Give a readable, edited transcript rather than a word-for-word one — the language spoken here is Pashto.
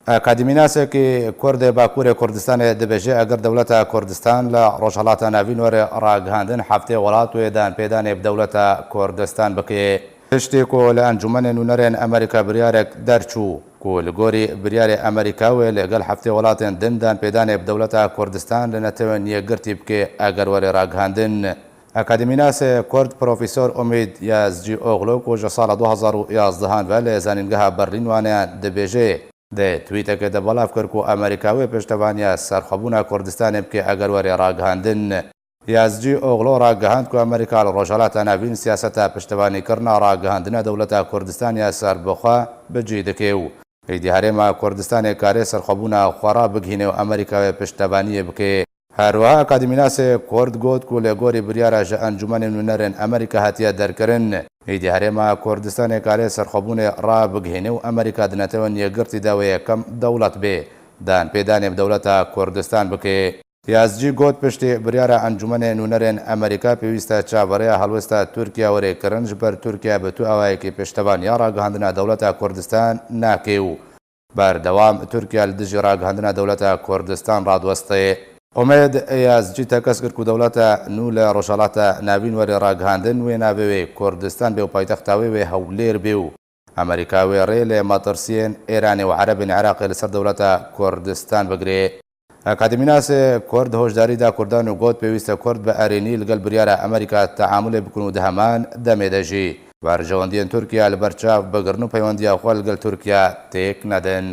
ئەکادیمیناسێکی کورد باکووری کوردستان دەبێژێ ئەگەر دەوڵەتە کوردستان لە ڕۆژهەڵاتە ناوین وەرە ڕاگەاندن هەفتەی وڵات وێدان پێدانێ دەوڵەتە کوردستان بکێ پشتێک و لە ئەنجومەنێ نوونەرێن ئەمریکا بریارێک دەرچوو و لە گۆری بریارێ ئەمریکاوێ لەگەڵ هەفتەی وڵاتێن دندان پێدانێ دەوڵەتە کوردستان لە نەتەوە نیەگرتی بکێ ئەگەر وەرە ڕاگەاندن ئەکادیمیناسێ کورد پرۆفیسۆر ئومید یازجی ئۆغلۆ کۆژە ساڵە 2011 لە زانینگەها بەرلین وانیان دەبێژێ تویتەکە دەبەڵاو کرد و ئەمریکاوی پشتەوانیە سەرخەبوونا کوردستانێ بکێ ئەگەر وەرێ ڕاگەاندن یازجی ئۆغلۆ ڕاگەهاند و ئەمریکا لە ڕۆژهەڵاتە ناوین سیاسەتە پشتەوانیکردنا ڕاگەهاندنە دەوڵەتە کوردستانیا سەربەخوا بەجێ دەکێ و ئەیدی هەرێما کوردستانێک کارێ سەرخەبوونا خۆڕا بگهینێ و ئەمریکاوی پشتەوانیە بکێ هەروەها ئەکادیمیناسێ کورد گوت و لە گۆری بریارە ژە ئەنجومەنێ نوونەرێن ئەمریکا هاتیە دەرکردن ئیدی هەرێما کوردستانێک کارێ سەرخەبوونێ ڕابگهێنێ و ئەمریکا دنەتەوە نیەگرتی داوە یەکەم دەوڵەت بێ دان پێدانێ دەوڵەتە کوردستان بکێ یازجی گوت پشتی بریارە ئەنجومەنێ نوونەرێن ئەمریکا پێویستە چاوەڕێە هەڵوێستە تورکیا وەرێکردن بەر تورکیا بە تو ئەوایەکی پشتەوان یا ڕاگەاندنە دەوڵەتە کوردستان ناکێ و بەردەوام تورکیا لە دژی ڕاگەاندنە دەوڵەتە کوردستان ڕادوەستێ ئومێد یازجی تەکەس کرد و دەوڵەتە نو لە ڕۆژهەڵاتە ناوین وەرێ ڕاگەاندن وێ نابێوێ کوردستان بێ و پایتەختاوی وێ هەولێر بێ و ئەمریکاوێ ڕێ لێ مەترسیێن ئێرانی و عەرەبین عێراقی لەسەر دەوڵەتە کوردستان بگرێ ئەکادیمیناسێ کورد هۆشداریدا کوردان و گوت پێویستە کورد بە ئەرێنی لەگەڵ بریارە ئەمریکا تەعاملێ بکن و دەهەمان دەمێدەژی بەرژەوەندیان تورکیا لە بەرچاو بەگرن و پەیوەندیە خۆ لەگەڵ تورکیا تێک نەدەن